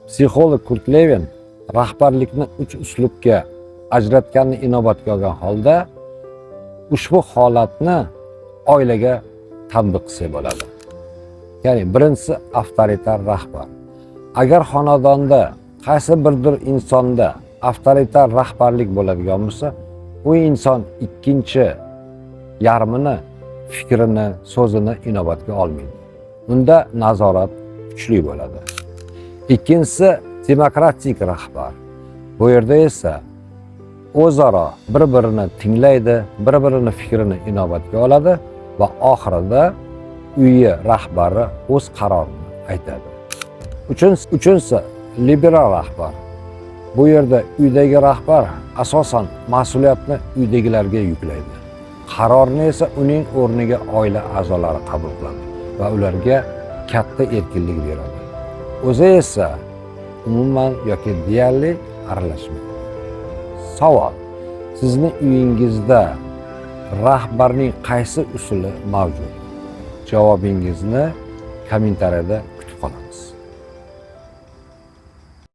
Psixolog Kurt Levin rahbarlikni 3 uslubga ajratganini inobatga olgan holda ushbu holatni oilaga tatbiq qilsa bo'ladi. Ya'ni birinchisi avtoritar rahbar. Agar xonadonda qaysi birdir insonda avtoritar rahbarlik bo'ladigan bo'lsa, u inson ikkinchi yarmini fikrini, so'zini inobatga olmaydi. Unda nazorat kuchli bo'ladi. Ikkinchisi demokratik rahbar. Bu yerda esa o'zaro bir-birini tinglaydi, bir-birini fikrini inobatga oladi va oxirida uyi rahbari o'z qarorini aytadi. Uchinchisi liberal rahbar. Bu yerda uydagi rahbar asosan mas'uliyatni uydagilarga yuklaydi. Qarorni esa uning o'rniga oila a'zolari qabul qiladi va ularga katta erkinlik beradi. O'zi esa umuman yoki deyarli aralashmaydi. Savol: sizning uyingizda rahbarning qaysi usuli mavjud? Javobingizni kommentariyada